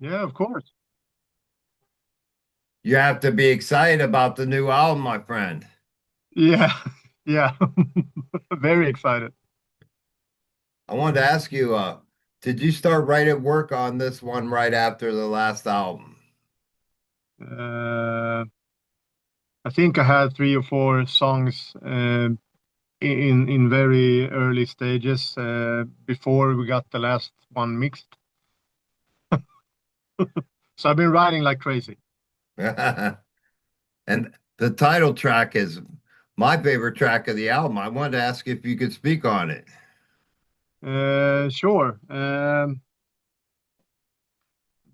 Yeah, of course. You have to be excited about the new album, my friend. Yeah, yeah. Very excited. I wanted to ask you, did you start right at work on this one right after the last album? Uh, I think I had three or four songs in very early stages before we got the last one mixed. So I've been writing like crazy. And the title track is my favorite track of the album. I wanted to ask if you could speak on it. Sure.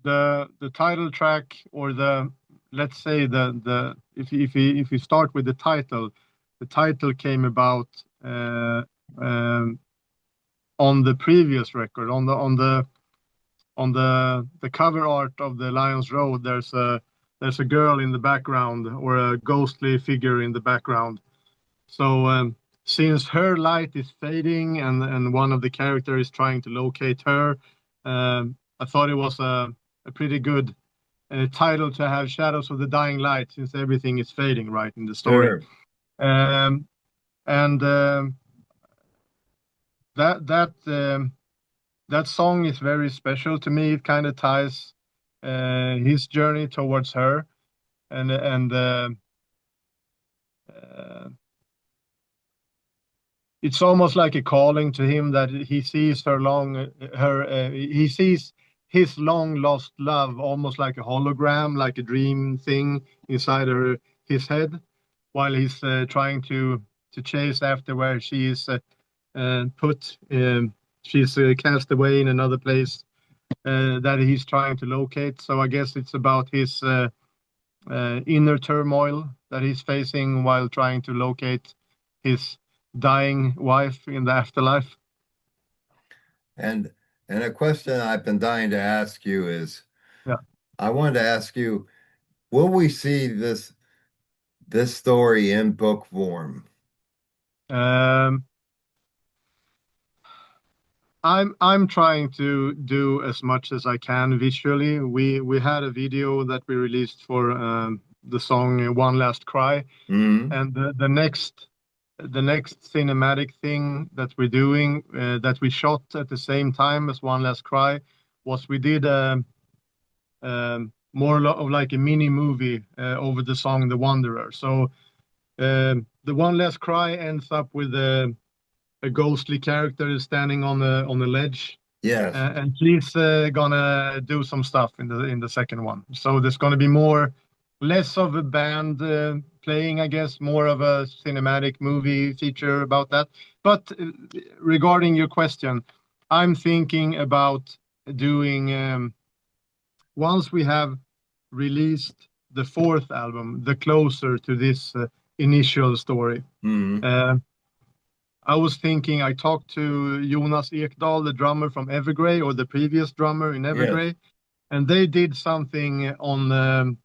The title track or the let's say the if you start with the title came about uh, um, on the previous record on the cover art of the Lions Road. There's a girl in the background or a ghostly figure in the background. So since her light is fading and one of the characters is trying to locate her, I thought it was a pretty good title to have, Shadows of the Dying Light, since everything is fading right in the story. Sure. Um, and that that that song is very special to me. It kind of ties his journey towards her, and uh, it's almost like a calling to him that he sees he sees his long lost love almost like a hologram, like a dream thing inside his head, while he's trying to chase after where she is put. She's cast away in another place that he's trying to locate. So I guess it's about his inner turmoil that he's facing while trying to locate his dying wife in the afterlife. And and a question I've been dying to ask you is, Yeah. I wanted to ask you, will we see this story in book form? Um, I'm trying to do as much as I can visually. We had a video that we released for the song "One Last Cry," Hmm. and the next cinematic thing that we're doing that we shot at the same time as "One Last Cry" was we did of like a mini movie over the song "The Wanderer." So the "One Last Cry" ends up with a ghostly character standing on a ledge, Yes. and she's gonna do some stuff in the second one. So there's gonna be less of a band playing, I guess, more of a cinematic movie feature about that. But regarding your question, I'm thinking about doing once we have released the fourth album, the closer to this initial story. Hmm. Uh, I was thinking, I talked to Jonas Ekdahl, the drummer from Evergrey, or the previous drummer in Yes. Evergrey, and they did something on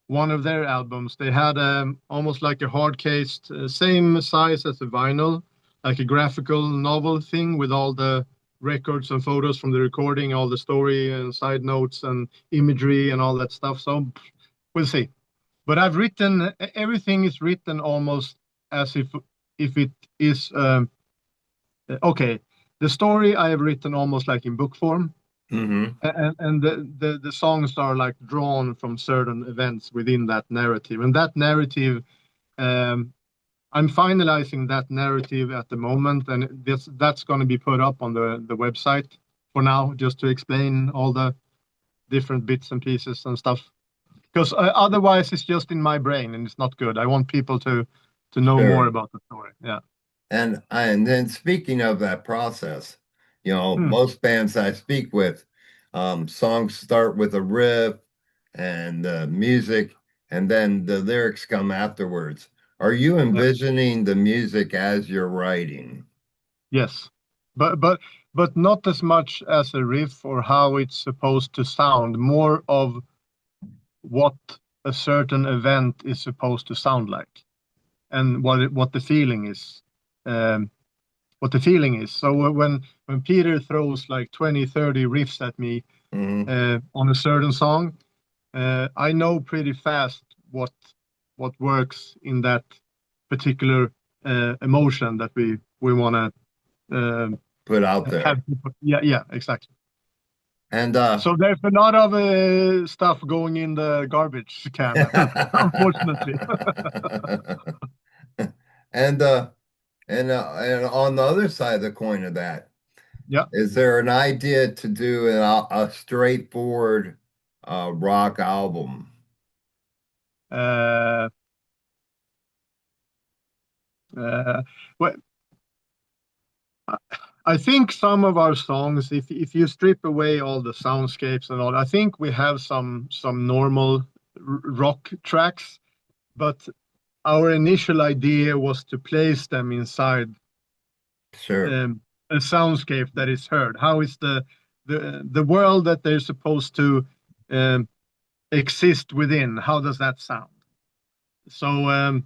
one of their albums. They had almost like a hard cased, same size as a vinyl, like a graphical novel thing with all the records and photos from the recording, all the story and side notes and imagery and all that stuff. So we'll see. But everything is written almost as if it is okay. The story I have written almost like in book form, Hmm. and the songs are like drawn from certain events within that narrative. And that narrative, um, I'm finalizing that narrative at the moment, and that's going to be put up on the website for now, just to explain all the different bits and pieces and stuff. Because otherwise, it's just in my brain, and it's not good. I want people to know more Sure. about the story. Yeah. And then speaking of that process, Hmm. most bands I speak with, songs start with a riff and music, and then the lyrics come afterwards. Are you Yeah. envisioning the music as you're writing? Yes, but not as much as a riff or how it's supposed to sound. More of what a certain event is supposed to sound like, and what the feeling is. Um, what the feeling is. So when Peter throws like 20, 30 riffs at me Hmm. on a certain song, I know pretty fast what works in that particular emotion that we want to Put out have. there. Yeah, yeah, exactly. And So there's a lot of stuff going in the garbage can, unfortunately. and and on the other side of the coin of that, Yeah. is there an idea to do a straightforward rock album? Uh, uh, well, I think some of our songs, if you strip away all the soundscapes and all, I think we have some normal rock tracks, but our initial idea was to place them inside Sure. a soundscape that is heard. How is the world that they're supposed to um, exist within? How does that sound? So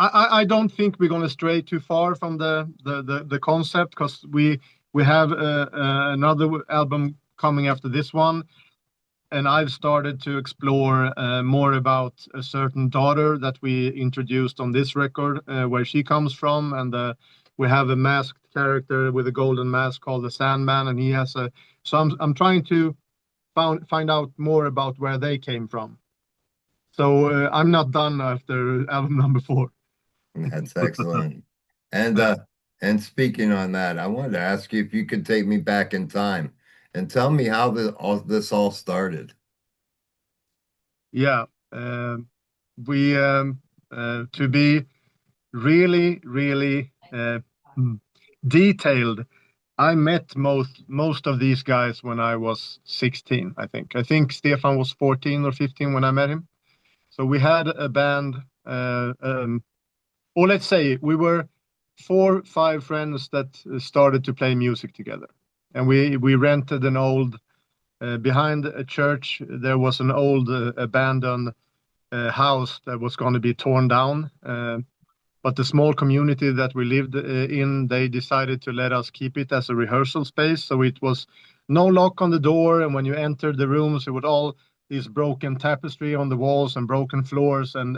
I don't think we're going to stray too far from the concept because we have another album coming after this one, and I've started to explore more about a certain daughter that we introduced on this record, where she comes from, and we have a masked character with a golden mask called the Sandman, and he has a. So I'm trying to find out more about where they came from. So I'm not done after album number four. That's excellent. And uh and speaking on that, I wanted to ask you if you could take me back in time and tell me how this all started. Yeah, we to be really hmm, detailed. I met most of these guys when I was 16, I think. I think Stefan was 14 or 15 when I met him. So we had a band, or let's say we were four, five friends that started to play music together, and we rented an old behind a church. There was an old abandoned house that was going to be torn down. But the small community that we lived in, they decided to let us keep it as a rehearsal space. So it was no lock on the door, and when you entered the rooms, it was all these broken tapestry on the walls and broken floors and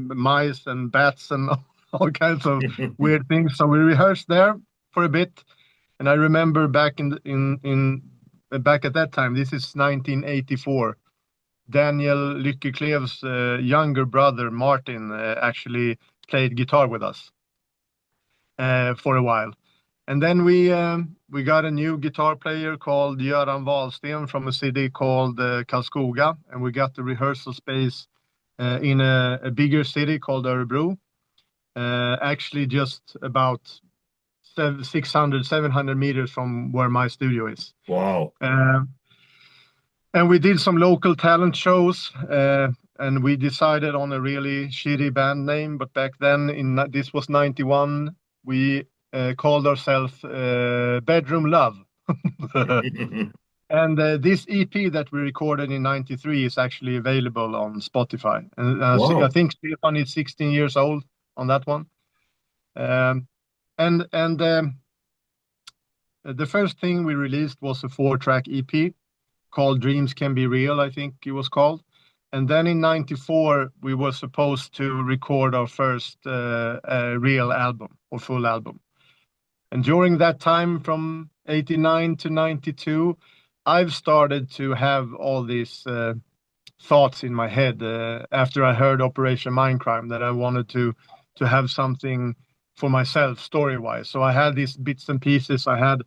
mice and bats and all kinds of weird things. So we rehearsed there for a bit, and I remember back in back at that time. This is 1984. Daniel Lyckeklev's younger brother Martin actually played guitar with us for a while, and then we got a new guitar player called Göran Wahlsten from a city called Karlskoga, and we got the rehearsal space in a bigger city called Örebro, actually just about 600, 700 meters from where my studio is. Wow. And we did some local talent shows, and we decided on a really shitty band name. But back then, this was 91, we called ourselves Bedroom Love. And this EP that we recorded in 93 is actually available on Spotify. And I Wow. think Stefan is 16 years old on that one. Um, and the first thing we released was a 4-track EP called Dreams Can Be Real, I think it was called. And then in 94, we were supposed to record our first real album or full album. And during that time, from 89 to 92, I've started to have all these thoughts in my head after I heard Operation Mindcrime that I wanted to have something for myself story wise. So I had these bits and pieces. I had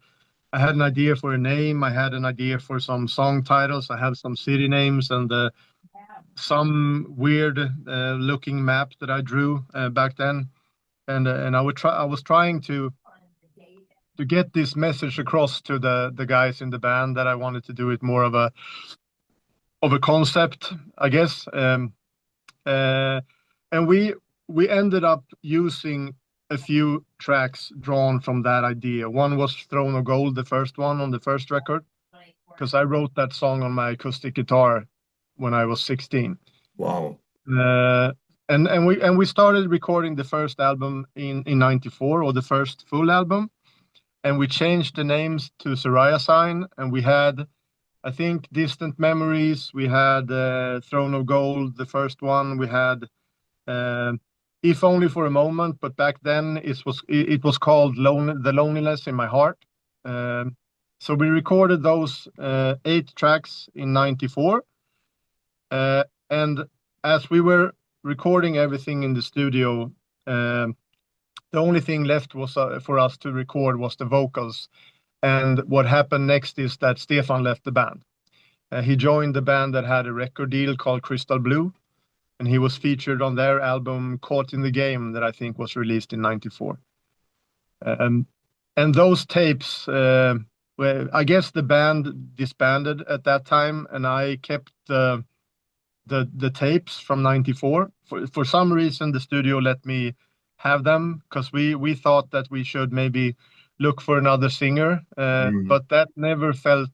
an idea for a name. I had an idea for some song titles. I had some city names and some weird looking map that I drew back then. And I was trying to get this message across to the guys in the band that I wanted to do it more of a concept, I guess. Uh, and we ended up using a few tracks drawn from that idea. One was Throne of Gold, the first one on the first record, because I wrote that song on my acoustic guitar when I was 16. Wow. Uh, And we started recording the first album in '94, or the first full album, and we changed the names to Sarayasign, and we had, I think, Distant Memories, we had Throne of Gold, the first one, we had uh, If Only for a Moment, but back then it was called The Loneliness in My Heart. Um, so we recorded those 8 tracks in '94, and as we were recording everything in the studio, um, the only thing left was for us to record was the vocals. And what happened next is that Stefan left the band. He joined the band that had a record deal called Crystal Blue, and he was featured on their album Caught in the Game, that I think was released in '94. Um, and those tapes, I guess the band disbanded at that time, and I kept the tapes from '94. For some reason, the studio let me have them because we thought that we should maybe look for another singer, Mhm. but that never felt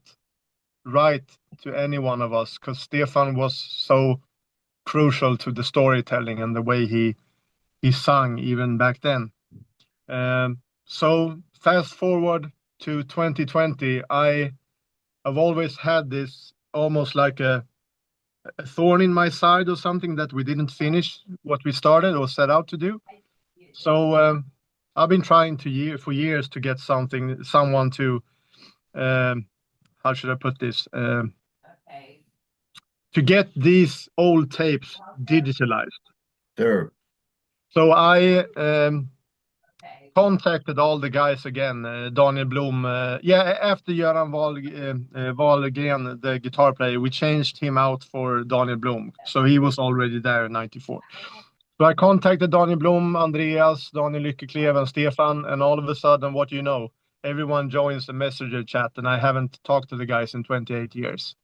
right to any one of us because Stefan was so crucial to the storytelling and the way he sung even back then. So fast forward to 2020, I've always had this almost like a thorn in my side or something, that we didn't finish what we started or set out to do. So I've been trying for years to get someone to, um, how should I put this, to get these old tapes digitalized. Sure. So I contacted all the guys again, Daniel Blom. Yeah, after Göran Wahlgren, the guitar player, we changed him out for Daniel Blom. So he was already there in '94. So I contacted Daniel Blom, Andreas, Daniel Lyckeklev, and Stefan, and all of a sudden, what do you know? Everyone joins the messenger chat, and I haven't talked to the guys in 28 years.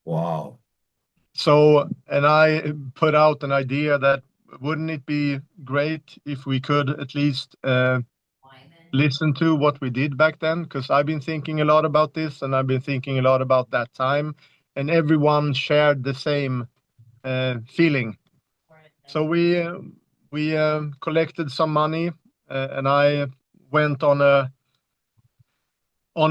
Wow. So, and I put out an idea that wouldn't it be great if we could at least listen to what we did back then? Because I've been thinking a lot about this, and I've been thinking a lot about that time, and everyone shared the same feeling. So we collected some money, and I went on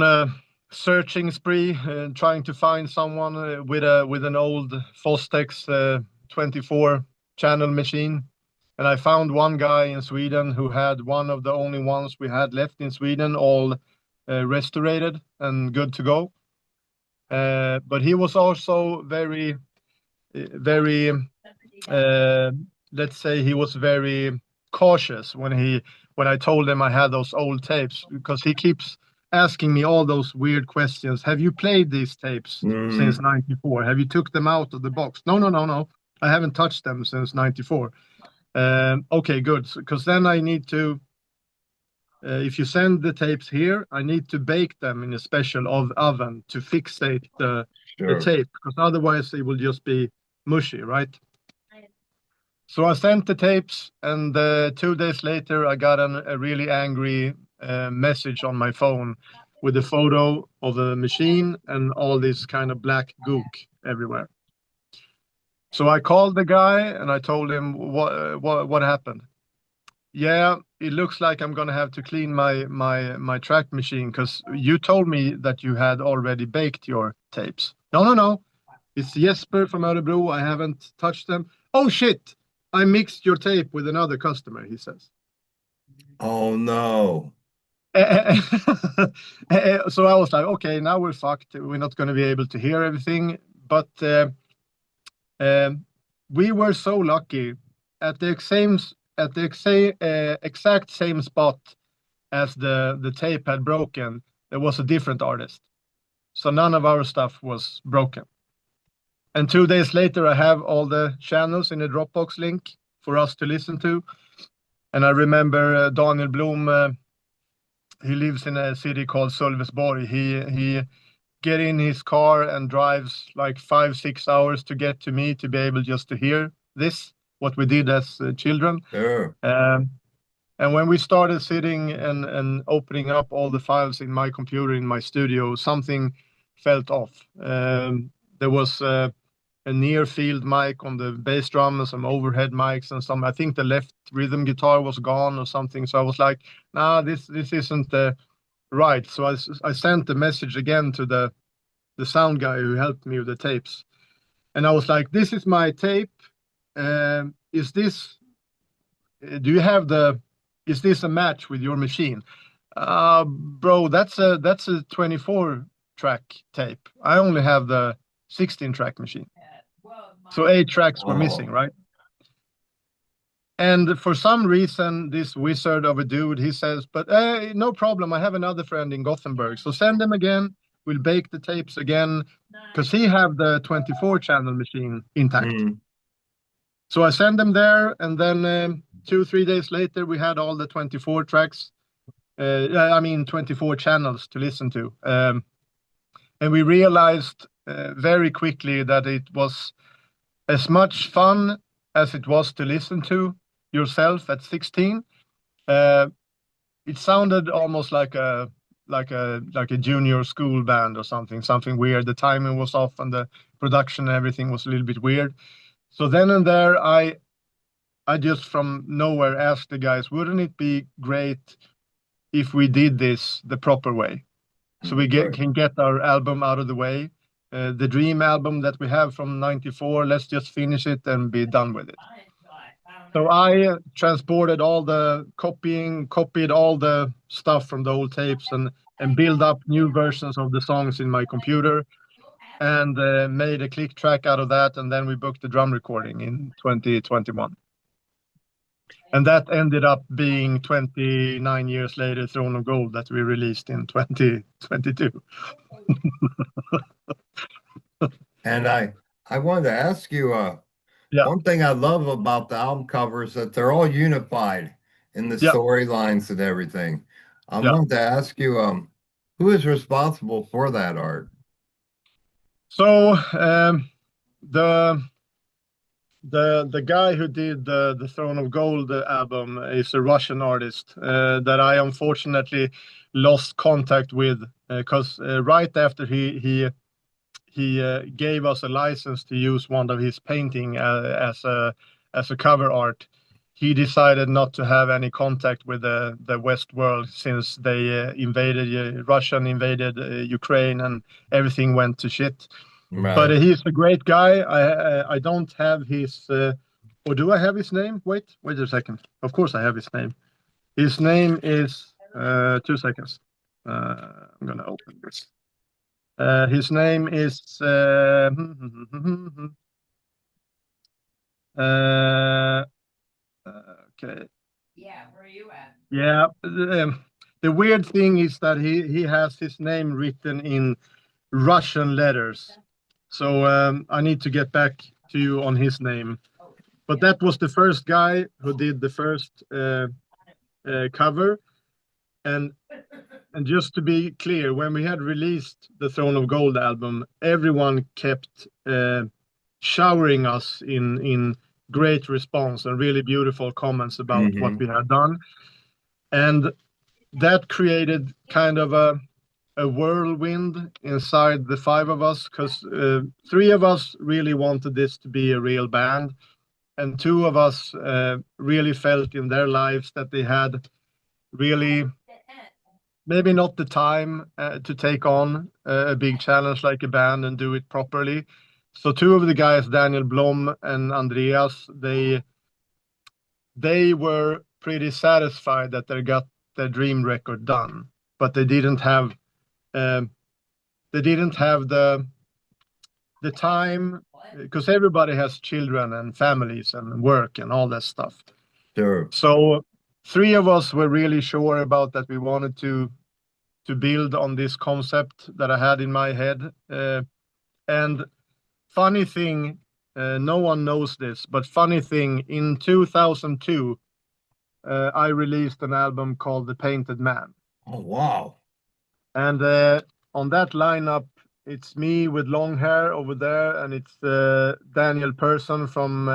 a searching spree, trying to find someone with an old Fostex 24 channel machine. And I found one guy in Sweden who had one of the only ones we had left in Sweden, all restored and good to go. But he was also very, uh, let's say, he was very cautious when I told him I had those old tapes, because he keeps asking me all those weird questions. Have you played these tapes since Mhm. '94? Have you took them out of the box? No, no, no, no. I haven't touched them since '94. Okay, good. Because then I need to, if you send the tapes here, I need to bake them in a special oven to fixate the Sure. tape, because otherwise it will just be mushy, right? So I sent the tapes, and 2 days later, I got a really angry message on my phone with a photo of a machine and all this kind of black gook everywhere. So I called the guy and I told him what happened. Yeah, it looks like I'm gonna have to clean my track machine because you told me that you had already baked your tapes. No, no, no. It's Jesper from Örebro. I haven't touched them. Oh shit! I mixed your tape with another customer, he says. Oh no. So I was like, okay, now we're fucked. We're not going to be able to hear everything. But um, we were so lucky at the exact same spot as the tape had broken. There was a different artist, so none of our stuff was broken. And 2 days later, I have all the channels in a Dropbox link for us to listen to. And I remember Daniel Blom. He lives in a city called Sölvesborg. He get in his car and drives like 5-6 hours to get to me to be able just to hear this, what we did as children. Sure. Um, and when we started sitting and opening up all the files in my computer in my studio, something felt off. There was a near field mic on the bass drum and some overhead mics and some. I think the left rhythm guitar was gone or something. So I was like, nah, this isn't right. So I sent the message again to the sound guy who helped me with the tapes, and I was like, this is my tape. Is this? Do you have the? Is this a match with your machine? Bro, that's a 24 track tape. I only have the 16 track machine. So 8 tracks were missing, right? And for some reason, this wizard of a dude, he says, but no problem. I have another friend in Gothenburg. So send them again. We'll bake the tapes again because he have the 24 channel machine intact. Mm. So I send them there. And then 2-3 days later, we had all the 24 tracks. 24 channels to listen to. And we realized very quickly that it was as much fun as it was to listen to yourself at 16. It sounded almost like a junior school band or something weird. The timing was off and the production and everything was a little bit weird. So then and there, I just from nowhere asked the guys, wouldn't it be great if we did this the proper way? So we can get our album out of the way. The Dream album that we have from '94, let's just finish it and be done with it. So I transported all the copied all the stuff from the old tapes and build up new versions of the songs in my computer and made a click track out of that. And then we booked the drum recording in 2021. And that ended up being 29 years later, Throne of Gold, that we released in 2022. And I wanted to ask you, Yeah. one thing I love about the album covers is that they're all unified in the storylines and everything. I wanted to ask you, who is responsible for that art? So the guy who did the Throne of Gold album is a Russian artist that I unfortunately lost contact with because right after he gave us a license to use one of his painting as a cover art, he decided not to have any contact with the West world since they Russian invaded Ukraine and everything went to shit. Right. But he's a great guy. I don't have his or do I have his name? Wait a second. Of course I have his name. His name is 2 seconds. I'm gonna open this. His name is okay. Yeah, where are you at? Yeah, the weird thing is that he has his name written in Russian letters. So I need to get back to you on his name. But that was the first guy who did the first cover. And just to be clear, when we had released the Throne of Gold album, everyone kept showering us in great response and really beautiful comments about what we had done. And that created kind of a whirlwind inside the 5 of us, because 3 of us really wanted this to be a real band, and 2 of us really felt in their lives that they had really maybe not the time to take on a big challenge like a band and do it properly. So 2 of the guys, Daniel Blom and Andreas, they were pretty satisfied that they got their dream record done, but they didn't have the time, because everybody has children and families and work and all that stuff. Sure. So 3 of us were really sure about that we wanted to build on this concept that I had in my head. And funny thing, no one knows this, but funny thing, in 2002, I released an album called The Painted Man. Oh, wow. And on that lineup, it's me with long hair over there, and it's Daniel Persson from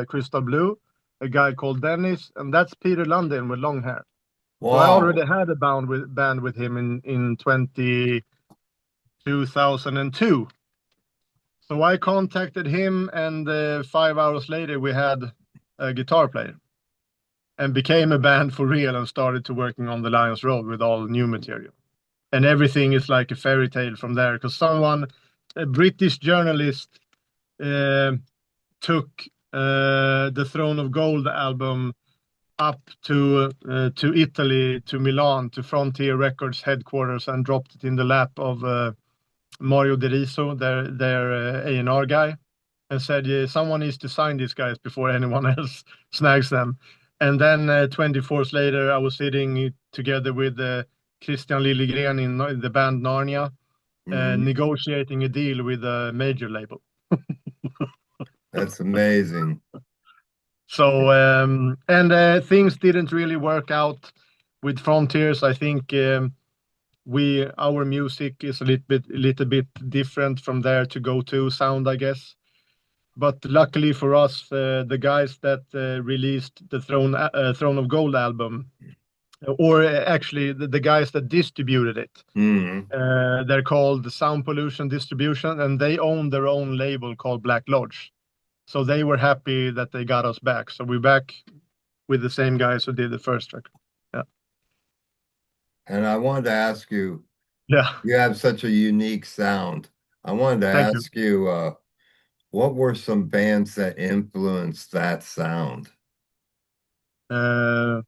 Crystal Blue, a guy called Dennis, and that's Peter Lundin with long hair. Wow. So I already had a band with him in 2002. So I contacted him, and 5 hours later we had a guitar player, and became a band for real, and started to working on the Lions Road with all new material. And everything is like a fairy tale from there, because a British journalist, uh, took the Throne of Gold album up to Italy, to Milan, to Frontier Records headquarters, and dropped it in the lap of Mario Deriso, their A&R guy, and said, yeah, someone needs to sign these guys before anyone else snags them. And then 24 hours later, I was sitting together with Christian Liljegren in the band Narnia, negotiating a deal with a major label. That's amazing. So and things didn't really work out with Frontiers. I think our music is a little bit different from their to go to sound, I guess. But luckily for us, the guys that released the Throne of Gold album, or actually the guys that distributed it, they're called Sound Pollution Distribution, and they own their own label called Black Lodge. So they were happy that they got us back. So we're back with the same guys who did the first record. Yeah. And I wanted to ask you, Yeah. you have such a unique sound. I wanted to Thank ask you, what were some bands that influenced that sound? For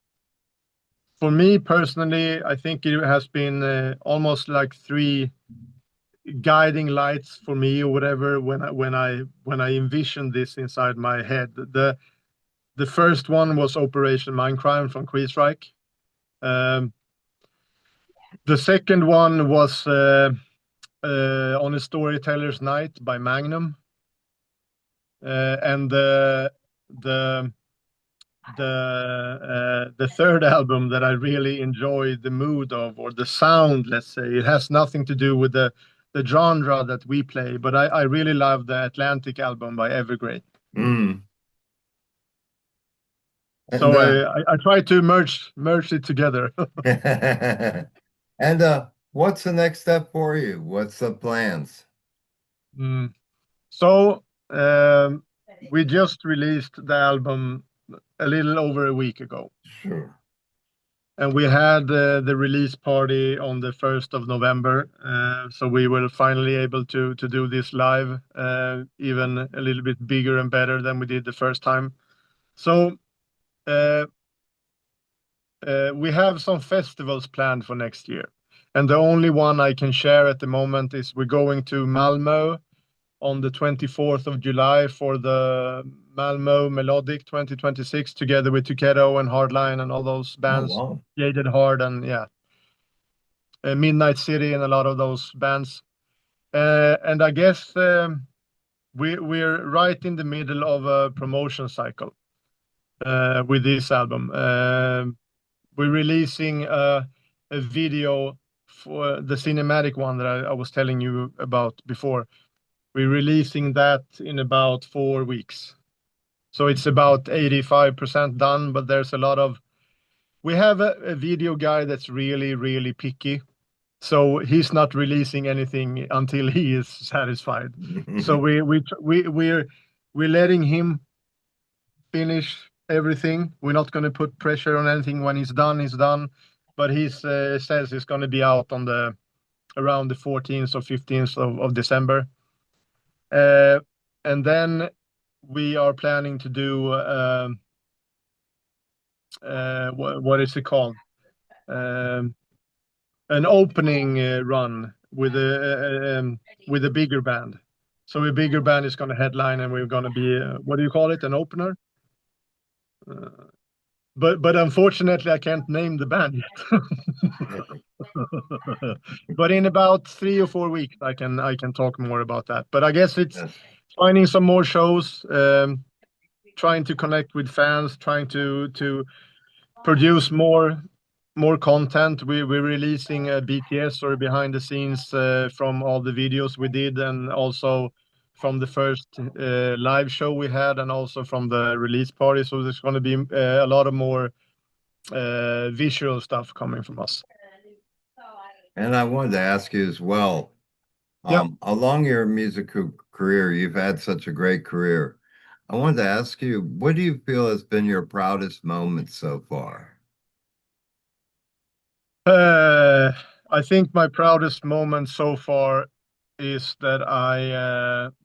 me personally, I think it has been almost like three guiding lights for me, or whatever, when I envisioned this inside my head. The first one was Operation Mindcrime from Queensryche. The second one was On a Storyteller's Night by Magnum. And the third album that I really enjoy the mood of, or the sound, let's say, it has nothing to do with the genre that we play, but I really love the Atlantic album by Evergrey. So I try to merge it together. And what's the next step for you? What's the plans? So we just released the album a little over a week ago. Sure. And we had the release party on the 1st of November. So we were finally able to do this live, even a little bit bigger and better than we did the first time. So we have some festivals planned for next year. And the only one I can share at the moment is we're going to Malmö on the 24th of July for the Malmö Melodic 2026, together with Tuketo and Hardline and all those bands. Oh, wow. Jaded Hard and Midnight City and a lot of those bands. And I guess we're right in the middle of a promotion cycle with this album. We're releasing a video for the cinematic one that I was telling you about before. We're releasing that in about 4 weeks. So it's about 85% done, but there's a lot of... We have a video guy that's really, really picky. So he's not releasing anything until he is satisfied. So we're letting him finish everything. We're not going to put pressure on anything. When he's done, he's done. But he says it's going to be out on around the 14th or 15th of December. And then we are planning to do what is it called? An opening run with a bigger band. So a bigger band is going to headline, and we're going to be what do you call it? An opener. But unfortunately, I can't name the band yet. But in about 3 or 4 weeks, I can talk more about that. But I guess it's finding some more shows, trying to connect with fans, trying to produce more content. We're releasing a BTS or behind the scenes from all the videos we did, and also from the first live show we had, and also from the release party. So there's going to be a lot of more visual stuff coming from us. And I wanted to ask you as well, along your musical career. You've had such a great career. I wanted to ask you, what do you feel has been your proudest moment so far? Uh, I think my proudest moment so far is that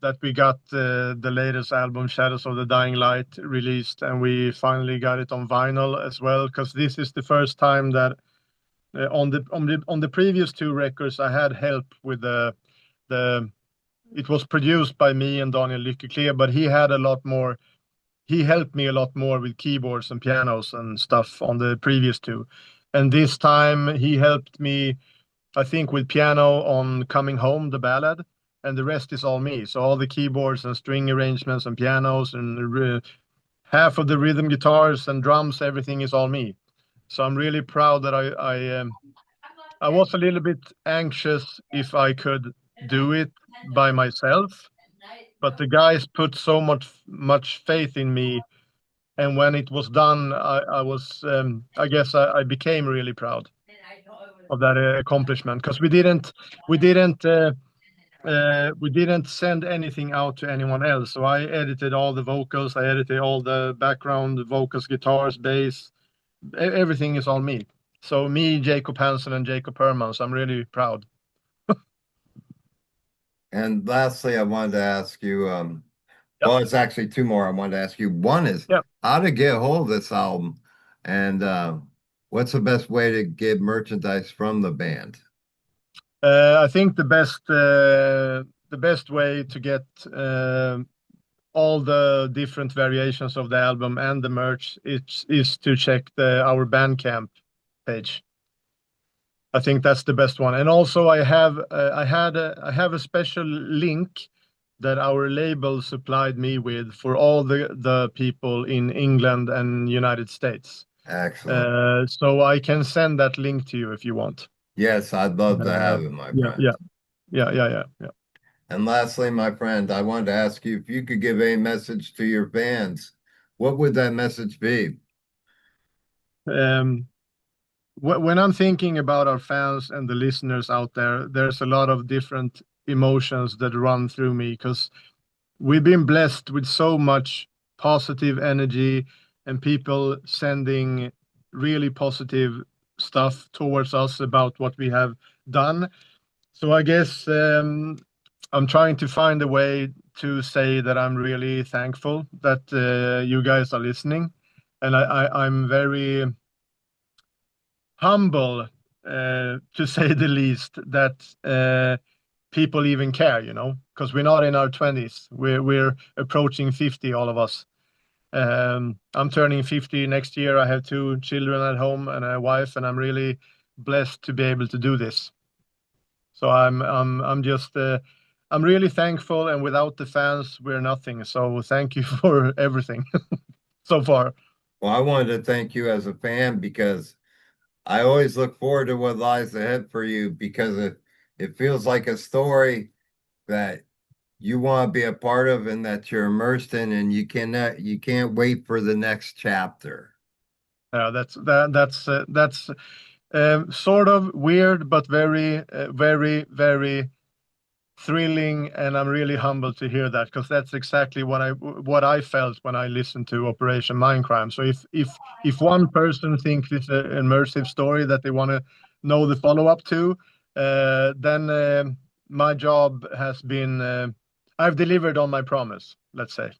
that we got the latest album, Shadows of the Dying Light, released, and we finally got it on vinyl as well. Because this is the first time that on the previous two records I had help with the. It was produced by me and Daniel Lyckeklev, but he had a lot more. He helped me a lot more with keyboards and pianos and stuff on the previous two. And this time he helped me, I think, with piano on Coming Home, the ballad, and the rest is all me. So all the keyboards and string arrangements and pianos and half of the rhythm guitars and drums, everything is all me. So I'm really proud that I was a little bit anxious if I could do it by myself, but the guys put so much faith in me, and when it was done, I was I guess I became really proud of that accomplishment, because we didn't send anything out to anyone else. So I edited all the vocals, I edited all the background vocals, guitars, bass, everything is all me. So me, Jacob Hansen, and Jacob Herman. So I'm really proud. And lastly, I wanted to ask you, Yep. well, it's actually two more I wanted to ask you. One is Yep. how to get a hold of this album, and what's the best way to get merchandise from the band? I think the best way to get all the different variations of the album and the merch is to check our Bandcamp page. I think that's the best one. And also, I have a special link that our label supplied me with for all the people in England and United States. Excellent. So I can send that link to you if you want. Yes, I'd love to have it, my Yeah, friend. yeah. And lastly, my friend, I wanted to ask you if you could give a message to your fans, what would that message be? Um, when I'm thinking about our fans and the listeners out there, there's a lot of different emotions that run through me, because we've been blessed with so much positive energy and people sending really positive stuff towards us about what we have done. So I guess I'm trying to find a way to say that I'm really thankful that you guys are listening, and I'm very humble, to say the least, that people even care, because we're not in our 20s. We're approaching 50, all of us. I'm turning 50 next year. I have two children at home and a wife, and I'm really blessed to be able to do this. So I'm really thankful, and without the fans, we're nothing. So thank you for everything so far. Well, I wanted to thank you as a fan because I always look forward to what lies ahead for you because it feels like a story that you want to be a part of and that you're immersed in, and you can't wait for the next chapter. That's sort of weird, but very thrilling, and I'm really humbled to hear that, because that's exactly what I felt when I listened to Operation Mindcrime. So if one person thinks it's an immersive story that they want to know the follow-up to, then my job has been I've delivered on my promise, let's say.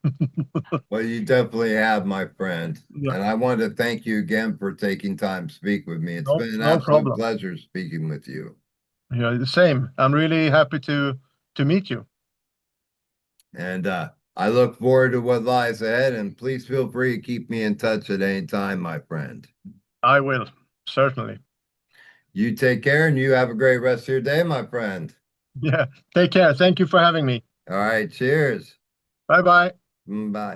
Well, you definitely have, my friend. Yeah. And I want to thank you again for taking time to speak with me. It's No, been an no absolute problem. pleasure speaking with you. Yeah, the same. I'm really happy to meet you. And I look forward to what lies ahead. And please feel free to keep me in touch at any time, my friend. I will, certainly. You take care and you have a great rest of your day, my friend. Yeah. Take care. Thank you for having me. All right. Cheers. Bye bye. Bye.